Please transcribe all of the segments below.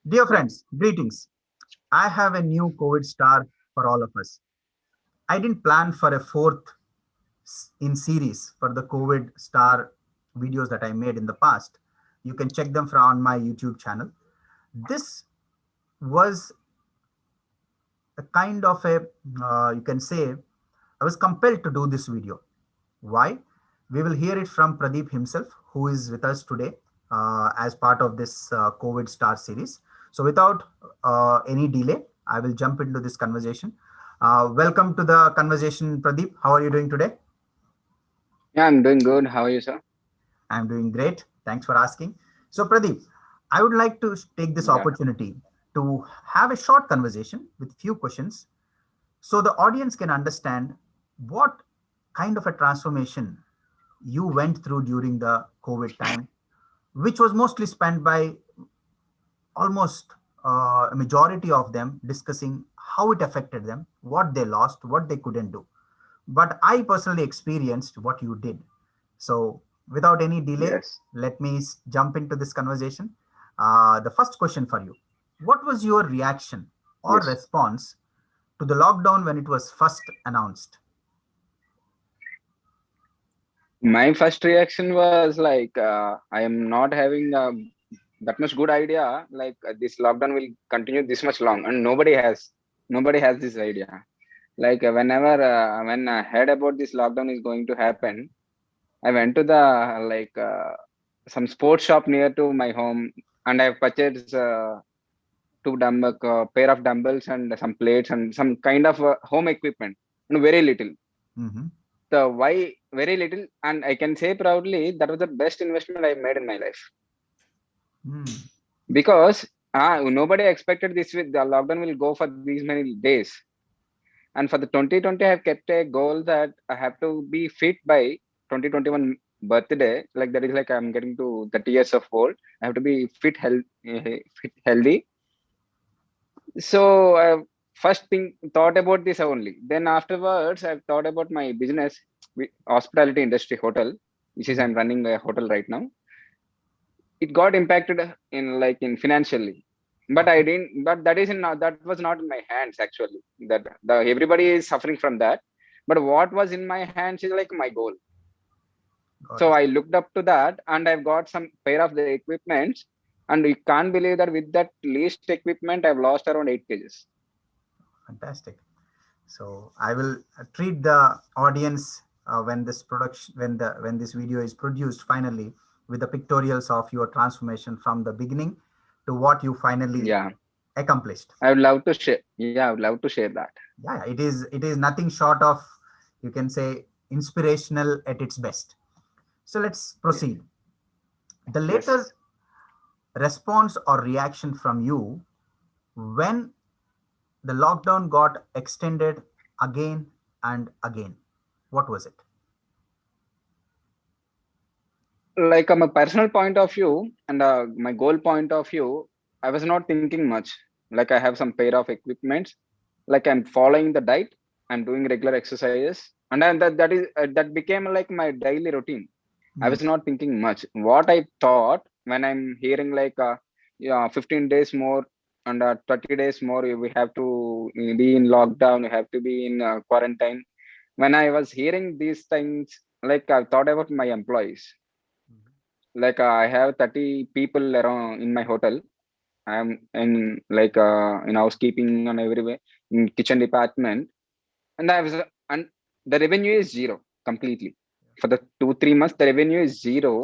Dear Yeah. friends, greetings. I have a new COVID star for all of us. I didn't plan for a fourth in series for the COVID star videos that I made in the past. You can check them from on my YouTube channel. This was a kind of a, you can say, I was compelled to do this video. Why? We will hear it from Pradeep himself, who is with us today as part of this COVID Star series. So, without any delay, I will jump into this conversation. Welcome to the conversation, Pradeep. How are you doing today? Yeah, I'm doing good. How are you, sir? I'm doing great. Thanks for asking. So, Pradeep, I would like to take this Yeah. opportunity to have a short conversation with few questions so the audience can understand what kind of a transformation you went through during the COVID time, which was mostly spent by almost a majority of them discussing how it affected them, what they lost, what they couldn't do. But I personally experienced what you did. So, without any delay, Yes. let me jump into this conversation. The first question for you: what was your reaction or Yes. response to the lockdown when it was first announced? My first reaction was like, I am not having that much good idea. Like this lockdown will continue this much long, and nobody has this idea. Like whenever when I heard about this lockdown is going to happen, I went to the some sports shop near to my home, and I purchased pair of dumbbells and some plates and some kind of home equipment, and very little. Mm-hmm. The why very little, and I can say proudly that was the best investment I made in my life, Mm. because nobody expected this with the lockdown will go for these many days. And for the 2020 I have kept a goal that I have to be fit by 2021 birthday. Like that is like I'm getting to 30 years of old. I have to be fit healthy. So I first thing thought about this only. Then afterwards I've thought about my business, hospitality industry, hotel, which is I'm Mm. running a hotel right now. It got impacted in financially, but I Okay. didn't. But that was not in my hands actually. That the everybody is suffering from that. But what was in my hands is like my goal. Got So it. I looked up to that, and I've got some pair of the equipments, and you can't believe that with that least equipment, I've lost around 8 kgs. Fantastic. So I will treat the audience when this video is produced finally with the pictorials of your transformation from the beginning to what you finally Yeah, accomplished. I would love to share. Yeah, I would love to share that. Yeah, it is nothing short of, you can say, inspirational at its best. So let's Yeah. proceed. The later Yes. response or reaction from you when the lockdown got extended again and again. What was it? Like my personal point of view and my goal point of view, I was not thinking much. Like I have some pair of equipments, like I'm following the diet, I'm doing regular exercises, and then that became like my daily routine. I Mm. was not thinking much. What I thought when I'm hearing like yeah, 15 days more and 30 days more, we have to be in lockdown, you have to be in quarantine. When I was hearing these things, like I thought about my employees. Like I have 30 people around in my hotel. I'm in like in housekeeping and everywhere, in kitchen department. And I was and the revenue is zero completely. For the 2 3 months the revenue is zero.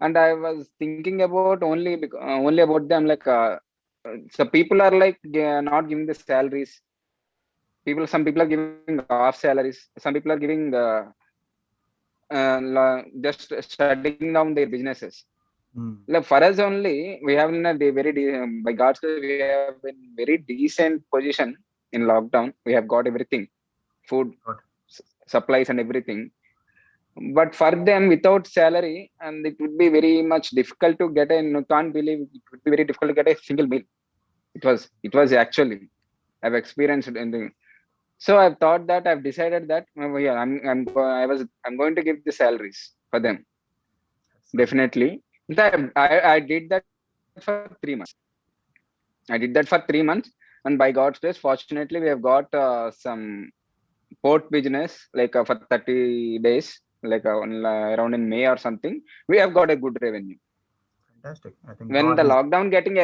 And I was thinking about only about them, like so people are like not giving the salaries. Some people are giving off salaries, some people are giving just shutting down their businesses. Mm. Like for us only, we have in a by God's grace, we have in very decent position in lockdown. We have got everything, food, Got supplies, and everything. But for them, without salary, and it would be very much difficult to get a. You can't believe it would be very difficult to get a single meal. It was actually. I've experienced it, so I've thought that I've decided that yeah, I'm going to give the salaries for them. That's nice. Definitely. I did that for 3 months. I did that for 3 months, and by God's grace, fortunately, we have got some port business like for 30 days, like around in May or something. We have got a good revenue. Fantastic. I think When God the is lockdown getting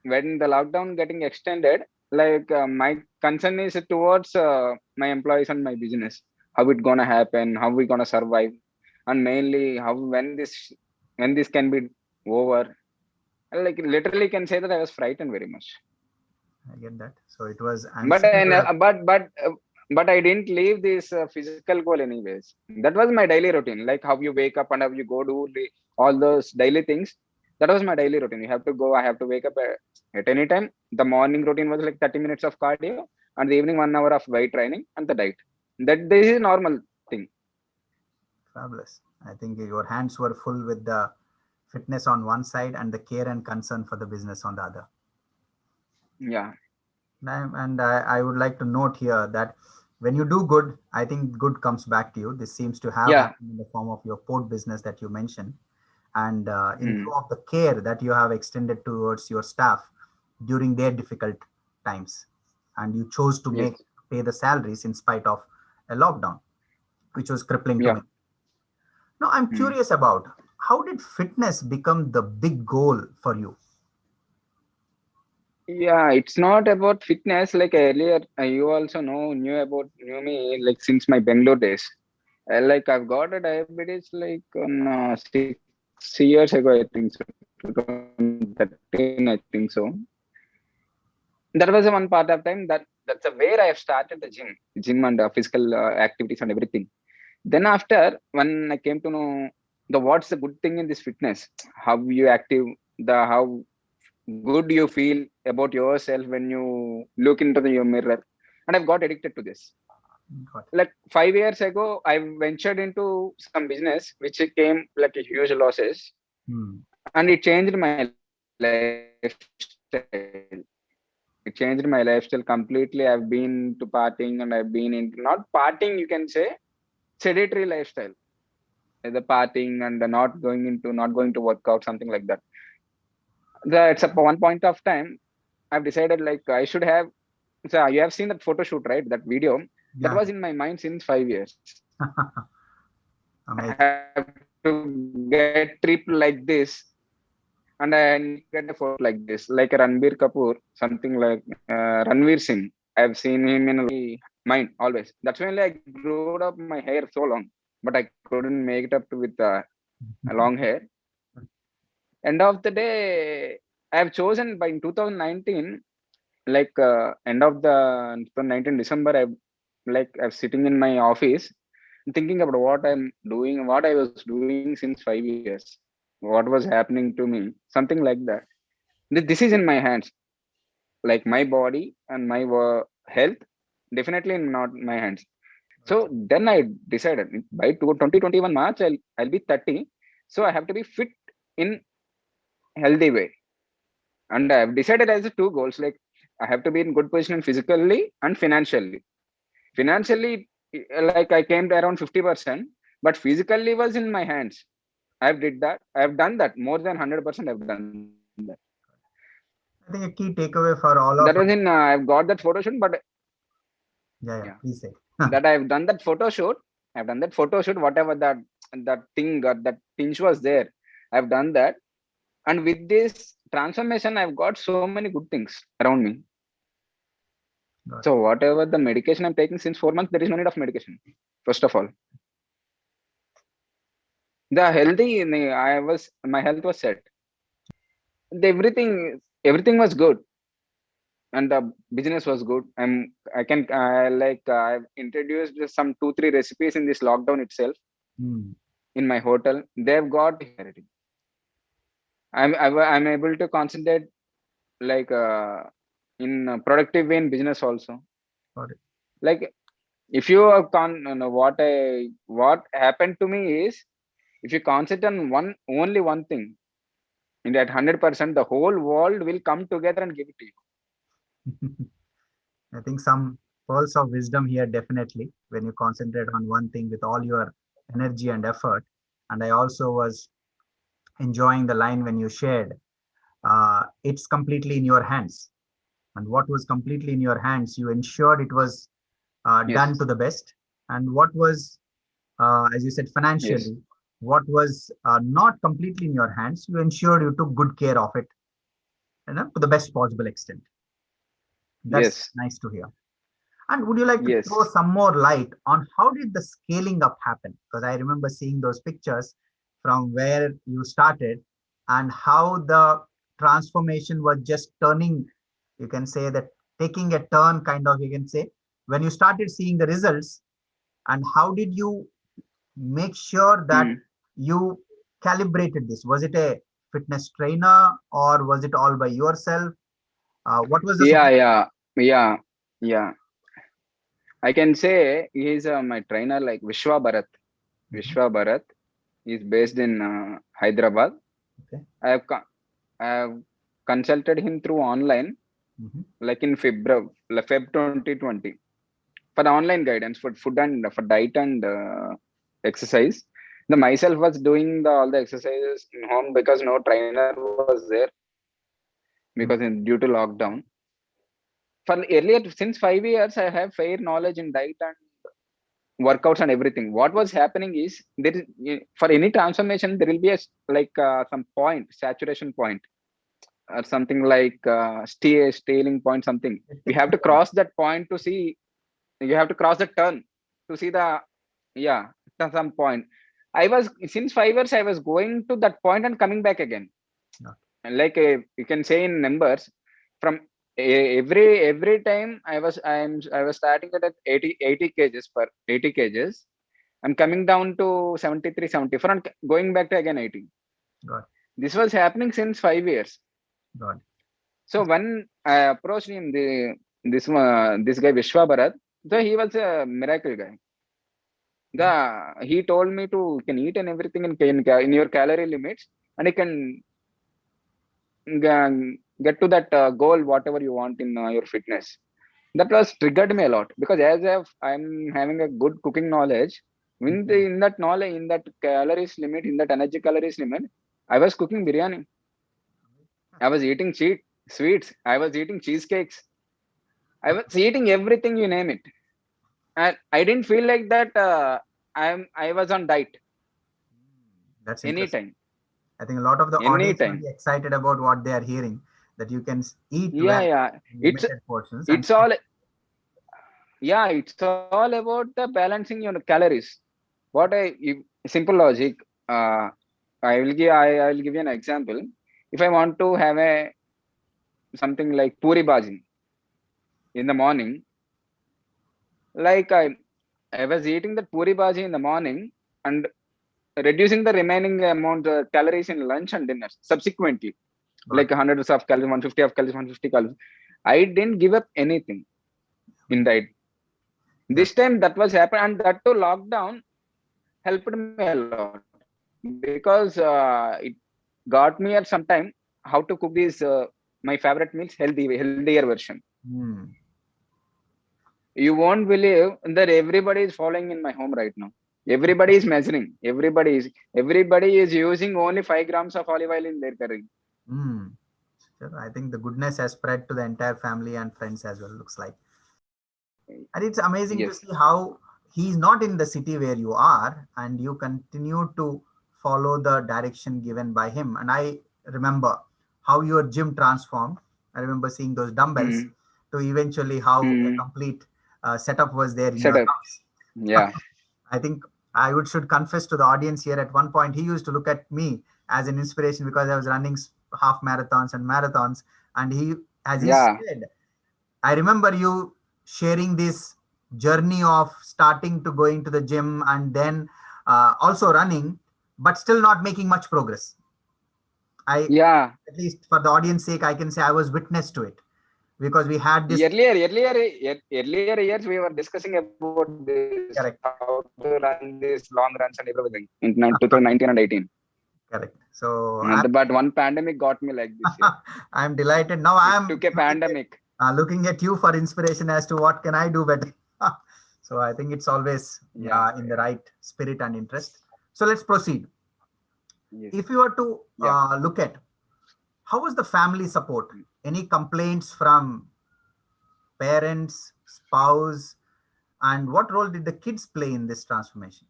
when the lockdown getting extended, like my concern is towards my employees and my business. How it gonna happen? How we gonna survive? And mainly, how when this can be over? Like literally, can say that I was frightened very much. I get that. So it was, I'm But sure I you would have. but I didn't leave this physical goal anyways. That was my daily routine, like how you wake up and how you go do all those daily things. That was my daily routine. You have to go. I have to wake up at any time. The morning routine was like 30 minutes of cardio, and the evening 1 hour of weight training and the diet. That this is normal thing. Fabulous. I think your hands were full with the fitness on one side and the care and concern for the business on the other. Yeah, And I would like to note here that when you do good, I think good comes back to you. This seems to have yeah, happened in the form of your port business that you mentioned, and in mm, view of the care that you have extended towards your staff during their difficult times, and you chose to make yes, pay the salaries in spite of a lockdown, which was crippling to yeah. many. Now, I'm Mm. curious about how did fitness become the big goal for you? Yeah, it's not about fitness. Like earlier, you also knew me like since my Bangalore days. Like I've got a diabetes like 6 years ago, I think so, 2013, I think so. That was the one part of time that's where I have started the gym and physical activities and everything. Then after, when I came to know the what's the good thing in this fitness, how you active, the how good you feel about yourself when you look into your mirror, and I've got addicted to this. Got it. Like 5 years ago, I ventured into some business which came like a huge losses, Hmm. and it changed my lifestyle. It changed my lifestyle completely. I've been to partying and I've been into not partying, you can say sedentary lifestyle. The partying and the not going to work out, something like that. It's up one point of time I've decided like I should have. So you have seen that photo shoot, right? That video that Yeah. was in my mind since 5 years. I Amazing. have to get trip like this, and I need to get a photo shoot like this, like a Ranbir Kapoor, something like Ranveer Singh. I've seen him in mind always. That's why I grew up my hair so long, but I couldn't make it up to with a long hair. End of the day, I have chosen by in 2019, like end of the 2019 December, I'm sitting in my office thinking about what I'm doing, what I was doing since 5 years, what was happening to me, something like that. This is in my hands, like my body and my health, definitely not my hands. So then I decided by 2021 March, I'll be 30, so I have to be fit in healthy way. And I've decided as two goals, like I have to be in good position physically and financially. Financially, like I came to around 50%, but physically was in my hands. I've done that more than 100%. I've done that. I think a key takeaway That for was all in of us. I've got that photo shoot, but Yeah, yeah, yeah. Please say. that I've done that photo shoot. I've done that photo shoot, whatever that thing or that pinch was there. I've done that, and with this transformation, I've got so many good things around me. Got So whatever the medication I'm taking since 4 months, there is no need of medication. First of all, the healthy, my health was set. Everything was good, and the business was good. I've introduced some 2 3 recipes in this lockdown itself it. Hmm. in my hotel. They've got clarity. I'm able to concentrate like in a productive way in business also. Got it. Like if you are what happened to me is, if you concentrate on only one thing in that 100%, the whole world will come together and give it to you. I think some pearls of wisdom here, definitely, when you concentrate on one thing with all your energy and effort. And I also was enjoying the line when you shared, it's completely in your hands. And what was completely in your hands, you ensured it was done Yes. to the best. And what was, as you said, Yes. financially, what was not completely in your hands, you ensured you took good care of it, to the best possible extent. That's Yes. nice to hear. And would you like to throw Yes. some more light on how did the scaling up happen? Because I remember seeing those pictures from where you started and how the transformation was just turning, you can say that taking a turn kind of, you can say, when you started seeing the results. And how did you make sure that Mm. you calibrated this? Was it a fitness trainer or was it all by yourself? What was the Yeah. support? Yeah. Yeah. Yeah. I can say he's my trainer, like Vishwa Bharat. Mhm. Vishwa Bharat is based in Hyderabad. Okay. I have I have consulted him through online, Mhm. like in February, Feb 2020, for the online guidance for food and for diet and exercise. The myself was doing all the exercises in home because no trainer was there because Mhm. due to lockdown. For earlier, since 5 years, I have fair knowledge in diet and workouts and everything. What was happening is there is for any transformation there will be a some point, saturation point, or something like scaling point, something. A We have tipping to point. cross that point to see. You have to cross the turn to see the, yeah, to some point. I was, since 5 years I was going to that point and coming back again. Yeah. And like you can say in numbers, from every time I was starting at 80 kgs per 80 kgs. I'm coming down to 73, 74 and going back to again 80. Got, This was happening since 5 years. got. So when I approached him, this guy Vishwa Bharat, so he was a miracle guy. He told me to, you can eat and everything in your calorie limits, and you can get to that goal whatever you want in your fitness. That was triggered me a lot because as if I'm having a good cooking knowledge, Mhm. in that knowledge, in that calories limit, in that energy calories limit, I was cooking biryani. I was eating sweets. I was eating cheesecakes. I was eating everything, you name it, and I didn't feel like that. I was on diet That's interesting. anytime, I think a lot of the audience will anytime. be excited about what they are hearing, that you can eat Yeah, well yeah. in It's limited portions and it's still. all, yeah. It's all about the balancing your calories. What simple logic. Uh, I will give you an example. If I want to have a something like puri bhaji in the morning, like I was eating the puri bhaji in the morning and reducing the remaining amount calories in lunch and dinner subsequently, Got, like hundreds of calories, 150 of calories, 150 calories. I didn't give up anything in diet. that, This time that was happened, and that too lockdown helped me a lot because it got me at some time how to cook these my favorite meals, healthier version. hmm, You won't believe that everybody is following in my home right now. Everybody is measuring. Everybody is using only 5 grams of olive oil in their curry. hmm. Sure. I think the goodness has spread to the entire family and friends as well, looks like. And it's amazing to Yes. see how he's not in the city where you are and you continue to follow the direction given by him. And I remember how your gym transformed. I remember seeing those dumbbells Mm, to eventually how a mm, complete setup was there in your Setup. house. Yeah. I think I would should confess to the audience here. At one point, he used to look at me as an inspiration because I was running half marathons and marathons. And he, as he Yeah. said, I remember you sharing this journey of starting to going to the gym and then also running, but still not making much progress. I, Yeah. at least for the audience sake, I can say I was witness to it because we had this. Earlier years, we were discussing about this, how to run Correct. this long runs and everything in 2019 and 18. Correct. So But one pandemic got me like this year. I'm delighted. Now It took I'm a pandemic. looking at you for inspiration as to what can I do better. So I think it's always Yeah. in the right spirit and interest. So let's proceed. Yes. If you were to Yeah. look at how was the family support? Any complaints from parents, spouse, and what role did the kids play in this transformation?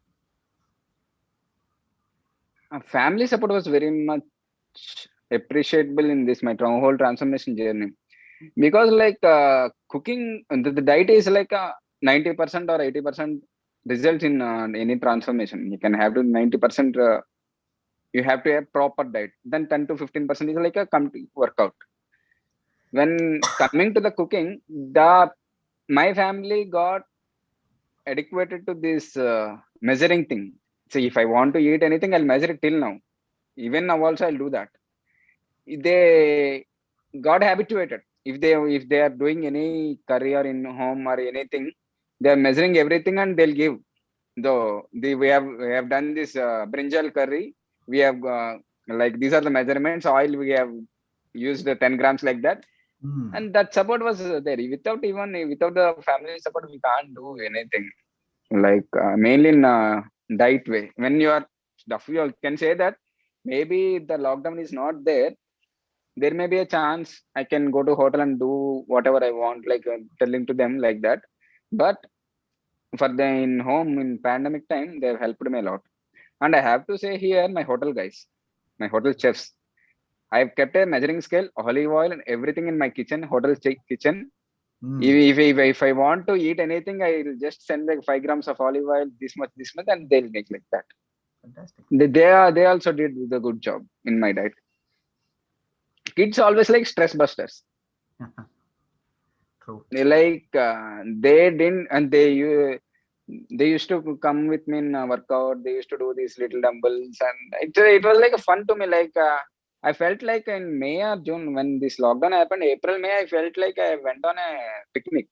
Family support was very much appreciable in this my whole transformation journey, because like cooking, the diet is like 90% or 80% results in any transformation. You can have to 90%, you have to have proper diet, then 10 to 15% is like a complete workout. When coming to the cooking, the my family got adequated to this measuring thing. So if I want to eat anything, I'll measure it till now. Even now also I'll do that. They got habituated. If they are doing any career in home or anything, they are measuring everything and they'll give. Though we have done this brinjal curry, we have like these are the measurements. Oil we have used 10 grams like that, Hmm. and that support was there. Without the family support, we can't do anything. Like mainly in diet way. When you are stuff, you can say that maybe the lockdown is not there, there may be a chance I can go to hotel and do whatever I want, like telling to them like that. But for the in home in pandemic time, they've helped me a lot. And I have to say here, my hotel guys, my hotel chefs, I've kept a measuring scale, olive oil, and everything in my kitchen, kitchen. Hmm. If I want to eat anything, I'll just send like 5 grams of olive oil, this much, and they'll make like that. Fantastic. They also did the good job in my diet. Kids always like stress busters. True. They like they didn't, and they used to come with me in workout. They used to do these little dumbbells, and it was like a fun to me. Like I felt like in May or June when this lockdown happened, April May, I felt like I went on a picnic.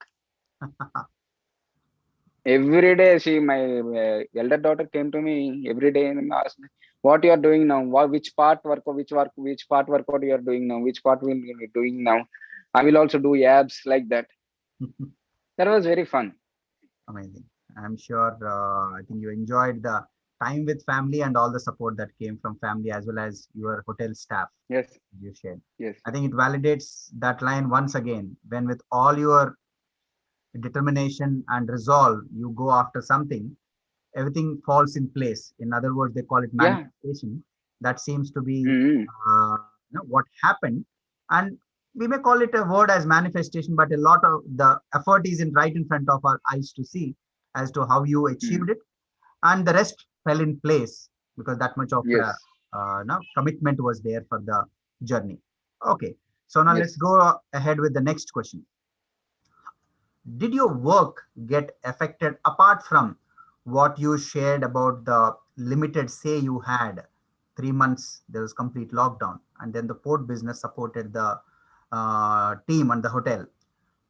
Every day, my elder daughter came to me every day and asked me, "What you are doing now? Which part workout you are doing now? Which part will you be doing now? I will also do abs like that." That was very fun. Amazing. I'm sure, I think you enjoyed the time with family and all the support that came from family as well as your hotel staff Yes, you shared. yes. I think it validates that line once again. When with all your determination and resolve, you go after something, everything falls in place. In other words, they call it Yeah. manifestation. That seems to be Mm-hmm. what happened. And we may call it a word as manifestation, but a lot of the effort is in right in front of our eyes to see as to how you Mm. achieved it. And the rest fell in place because that much of Yes, commitment was there for the journey. Okay. So now let's yes. go ahead with the next question. Did your work get affected apart from what you shared about the limited say you had? 3 months there was complete lockdown, and then the port business supported the team and the hotel.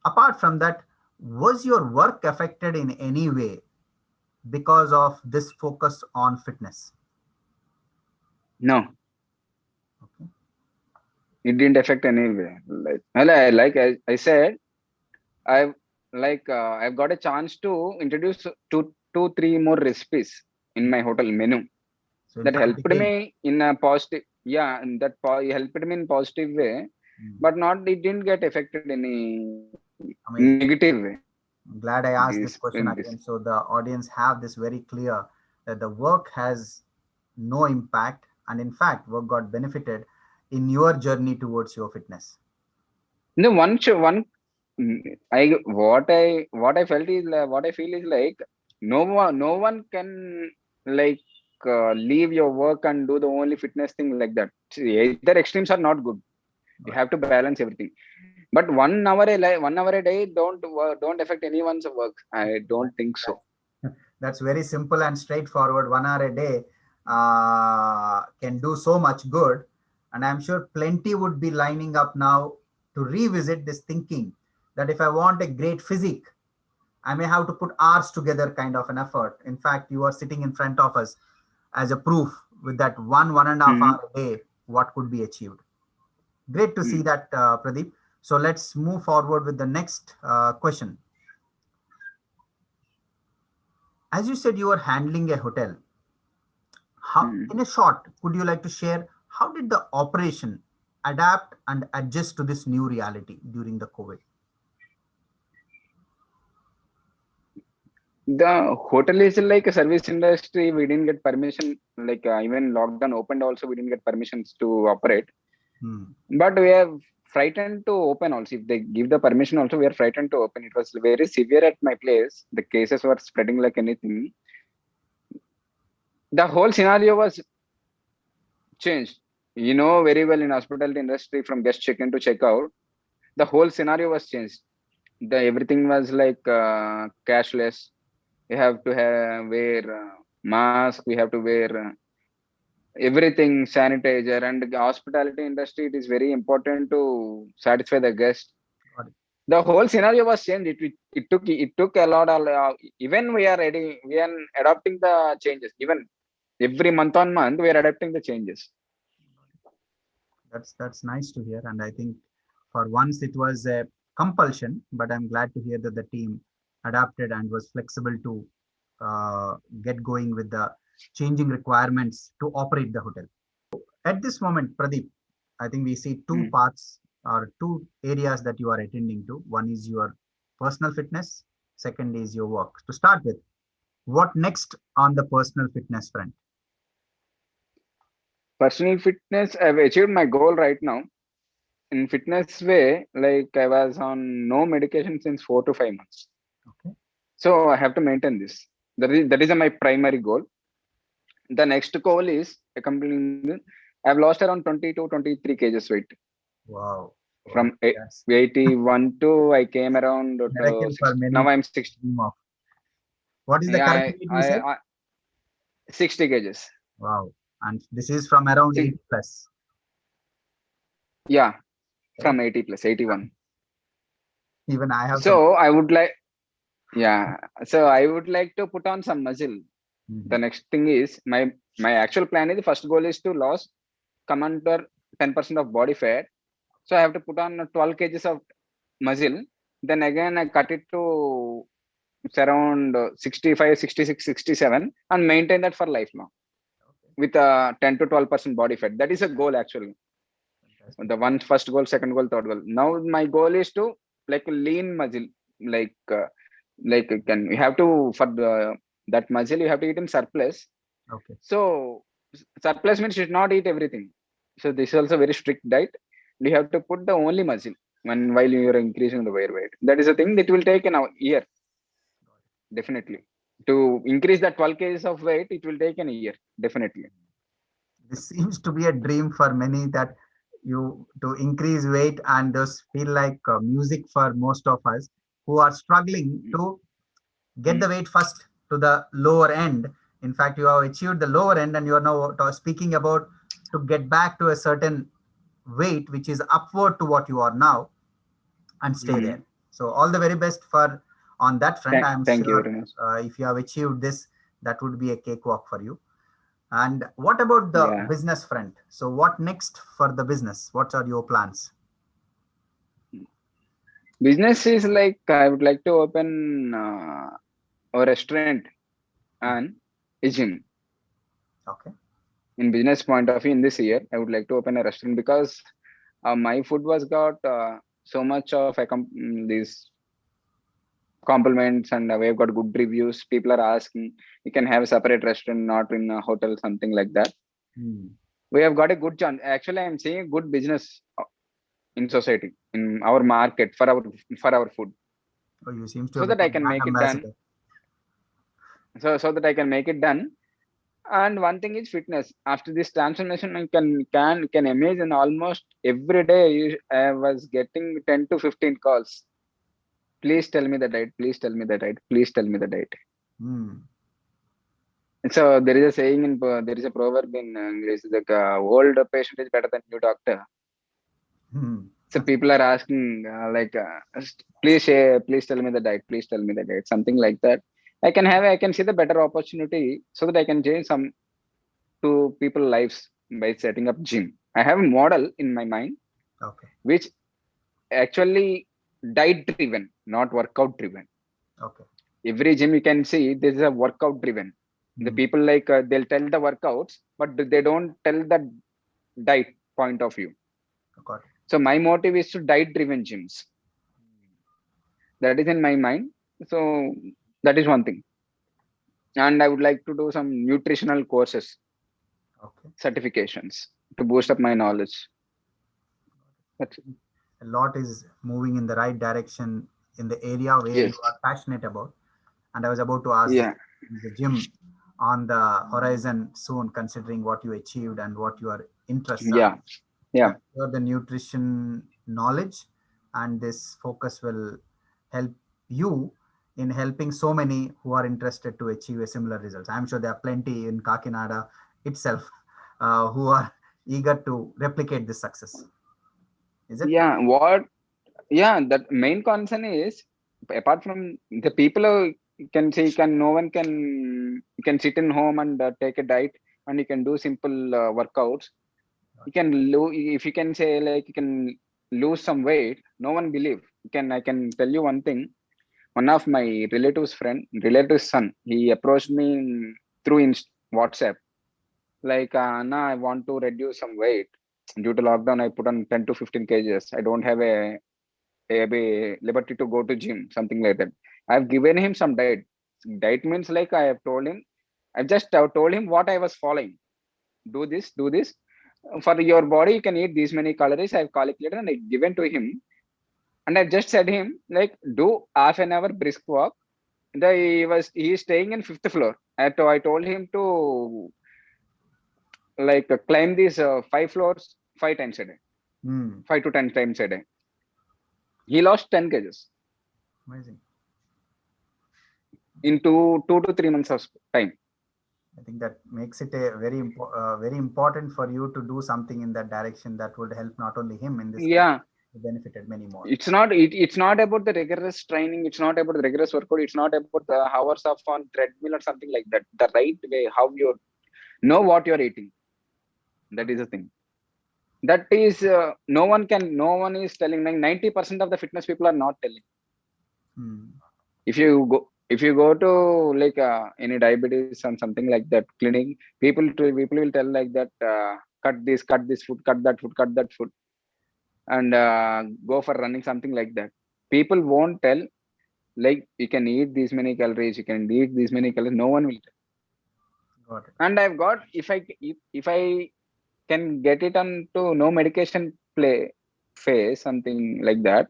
Apart from that, was your work affected in any way because of this focus on fitness? No, Okay. it didn't affect anyway. I said, I've I've got a chance to introduce two, three more recipes in my hotel menu So in that fact, the helped game. me in a positive. Yeah, and helped me in positive way, Mm. but not it didn't get affected any Amazing. negative way. I'm glad I asked This this in question this. again so the audience have this very clear that the work has no impact, and in fact work got benefited in your journey towards your fitness. No, one. What I felt is what I feel is like no one can like leave your work and do the only fitness thing like that. See, either extremes are not good. You Right. have to balance everything. But 1 hour a day don't affect anyone's work. I don't think so. That's very simple and straightforward. 1 hour a day can do so much good. And I'm sure plenty would be lining up now to revisit this thinking that if I want a great physique, I may have to put hours together kind of an effort. In fact, you are sitting in front of us as a proof with that 1.5 hour Mm-hmm. a day, what could be achieved. Great to see Mm. that, Pradeep. So let's move forward with the next question. As you said, you are handling a hotel. How, Mm. in a short, could you like to share how did the operation adapt and adjust to this new reality during the COVID? The hotel is like a service industry. We didn't get permission. Like even lockdown opened, also we didn't get permissions to operate. Hmm. But we are frightened to open also. If they give the permission, also we are frightened to open. It was very severe at my place. The cases were spreading like anything. The whole scenario was changed. You know very well in hospitality industry from guest check-in to check-out, the whole scenario was changed. The everything was like cashless. We have to wear mask. We have to wear everything sanitizer, and the hospitality industry. It is very important to satisfy the guest. Got it. The whole scenario was changed. It took a lot of even we are ready. We are adopting the changes. Even every month on month, we are adapting the changes. That's nice to hear, and I think for once it was a compulsion, but I'm glad to hear that the team adapted and was flexible to get going with the changing requirements to operate the hotel. At this moment, Pradeep, I think we see two Mm. paths or two areas that you are attending to. One is your personal fitness, second is your work. To start with, what next on the personal fitness front? Personal fitness, I've achieved my goal right now. In fitness way, like I was on no medication since 4 to 5 months. Okay. So I have to maintain this. That is my primary goal. The next goal is accomplishing. I've lost around 20 to 23 kgs weight Wow. from Wow. That's 81 to I came around to miracle for 60. Now many I'm to 60. dream of. What is the Yeah, current weight you said? 60 kgs. Wow. And this is from around See, 80 plus. yeah, Right? from 80 plus 81. Even I have some. So I would like, yeah. So I would like to put on some muscle. The Mhm. next thing is my actual plan is the first goal is to lose come under 10% of body fat. So I have to put on 12 kgs of muscle. Then again I cut it to it's around 65, 66, 67 and maintain that for lifelong Okay. with 10 to 12% body fat. That is a goal actually. Fantastic. The one first goal, second goal, third goal. Now my goal is to like lean muscle, like can you have to for the that muscle you have to eat in surplus. Okay. So surplus means you should not eat everything. So this is also very strict diet. You have to put the only muscle when while you are increasing the wear weight. That is a thing that will take an year definitely. To increase that 12 kgs of weight, it will take an year definitely. This seems to be a dream for many that you to increase weight and those feel like music for most of us who are struggling Mm, to get the mm, weight first to the lower end. In fact, you have achieved the lower end and you are now speaking about to get back to a certain weight which is upward to what you are now and stay there. mm. So all the very best for on that front. I am Thank you sure very much. if you have achieved this, that would be a cakewalk for you. And what about the Yeah. business front? So what next for the business? What are your plans? Business is like I would like to open a restaurant and a gym. Okay. In business point of view, in this year, I would like to open a restaurant because my food was got so much of these compliments and we've got good reviews. People are asking, you can have a separate restaurant, not in a hotel, something like that. Hmm. We have got a good chance. Actually, I'm seeing a good business in society, in our market for our food, Oh, you seems to so have that I become can brand make it done. ambassador. So that I can make it done. And one thing is fitness. After this transformation, I can imagine almost every day I was getting 10 to 15 calls. Please tell me the diet. Please tell me the diet. Please tell me the diet. Hmm. So there is a saying there is a proverb in English like old patient is better than new doctor. Hmm. So people are asking please share, please tell me the diet. Please tell me the diet. Something like that. I can see the better opportunity so that I can change some to people lives by setting up gym. I have a model in my mind Okay. which actually diet driven, not workout driven. Okay. Every gym you can see this is a workout driven. The Hmm. people they'll tell the workouts, but they don't tell the diet point of view. Got it. So my motive is to diet driven gyms. That is in my mind. So that is one thing. and I would like to do some nutritional courses, Okay. certifications to boost up my knowledge. That's it. A lot is moving in the right direction in the area where you Yes. are passionate about. And I was about to ask this, Yeah. is the gym on the horizon soon, considering what you achieved and what your interests are? Yeah. So Yeah. I'm sure the nutrition knowledge and this focus will help you in helping so many who are interested to achieve a similar results. I'm sure there are plenty in Kakinada itself who are eager to replicate this success. Is it? Yeah. What? Yeah. That main concern is, apart from the people who can say, can no one can, you can sit in home and take a diet, and you can do simple workouts. You can lose, if you can say like you can lose some weight. No one believe. You can, I can tell you one thing. One of my relative's son, he approached me through WhatsApp. Like, Anna, I want to reduce some weight. Due to lockdown, I put on 10 to 15 kgs. I don't have a liberty to go to gym, something like that. I've given him some diet. Diet means like I have told him, I just told him what I was following. Do this, do this. For your body, you can eat these many calories. I've calculated and I given to him. And I just said him, like, do half an hour brisk walk. He is staying in fifth floor. I told him to like climb these 5 floors 5 times a day, Hmm. 5 to 10 times a day. He lost 10 kgs Amazing. in 2 to 3 months of time. I think that makes it a very important for you to do something in that direction that would help not only him in this case, Yeah, but benefited many more. it's not about the rigorous training. It's not about the rigorous workout. It's not about the hours of on treadmill or something like that. The right way, how you know what you're eating. That is the thing. That is no one is telling. Like 90% of the fitness people are not telling. Hmm. If you go to like any diabetes and something like that clinic, people will tell like that, cut this food, cut that food, cut that food, and go for running, something like that. People won't tell like you can eat these many calories, you can eat these many calories. No one will tell. Got it. And I've got, if I can get it onto no medication play phase, something like that,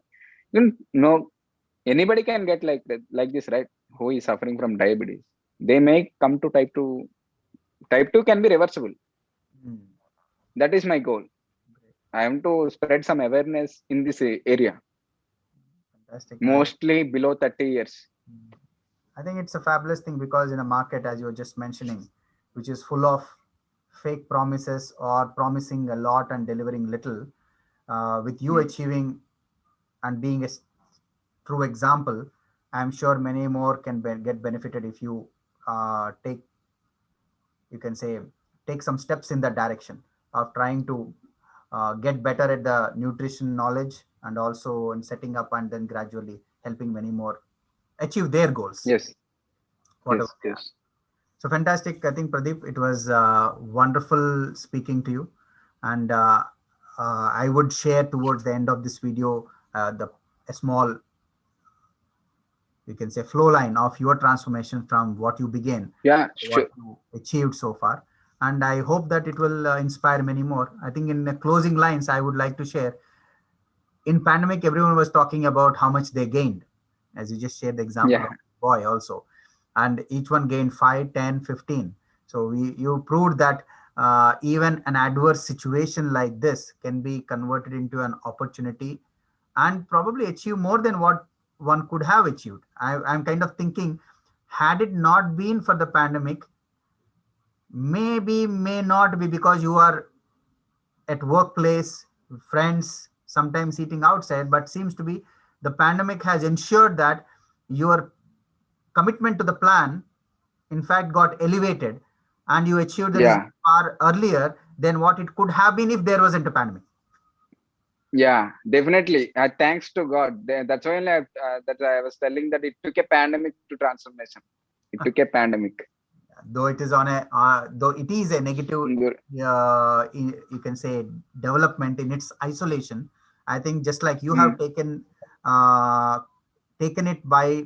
then no, anybody can get like that, like this, right? Who is suffering from diabetes, they may come to type 2. Type 2 can be reversible. Hmm. That is my goal. Great. I am to spread some awareness in this area, Fantastic. mostly below 30 years. I think it's a fabulous thing because in a market, as you were just mentioning, which is full of fake promises or promising a lot and delivering little, with you Hmm. achieving and being a true example, I'm sure many more can get benefited if you take, you can say, take some steps in that direction of trying to get better at the nutrition knowledge and also in setting up and then gradually helping many more achieve their goals, Yes, whatever yes, they are. yes. So fantastic. I think Pradeep, it was wonderful speaking to you. And I would share towards the end of this video the a small, you can say, flow line of your transformation from what you began Yeah, to what sure. you achieved so far. And I hope that it will inspire many more. I think in the closing lines, I would like to share, in pandemic, everyone was talking about how much they gained, as you just shared the example Yeah, of boy also, and each one gained 5, 10, 15. So you proved that even an adverse situation like this can be converted into an opportunity and probably achieve more than what one could have achieved. I'm kind of thinking, had it not been for the pandemic, maybe may not be because you are at workplace, friends, sometimes eating outside, but seems to be the pandemic has ensured that your commitment to the plan, in fact, got elevated and you achieved the result yeah, far earlier than what it could have been if there wasn't a pandemic. yeah, definitely. Thanks to God. That's why that I was telling that it took a pandemic to transformation. It took a pandemic. Though it is on a, though it is a negative, Good. you can say, development in its isolation. I think just like you have Mm, taken it by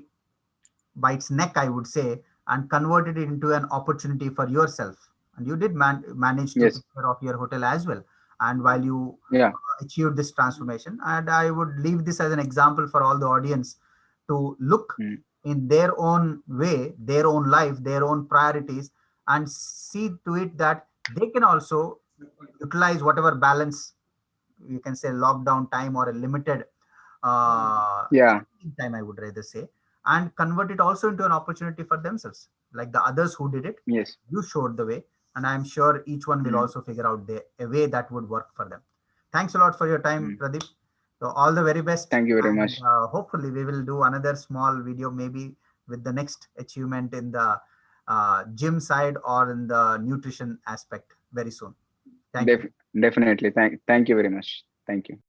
its neck, I would say, and converted it into an opportunity for yourself. And you did manage to Yes. take care of your hotel as well. And while you Yeah. achieved this transformation, and I would leave this as an example for all the audience to look Mm. in their own way, their own life, their own priorities, and see to it that they can also utilize whatever balance, you can say lockdown time or a limited Yeah. challenging time, I would rather say, and convert it also into an opportunity for themselves, like the others who did it. Yes. You showed the way, and I'm sure each one will Mm. also figure out a way that would work for them. Thanks a lot for your time, Mm. Pradeep. So all the very best, Thank you very and much. hopefully we will do another small video, maybe with the next achievement in the gym side or in the nutrition aspect very soon. Thank you. Definitely. Thank you very much. Thank you.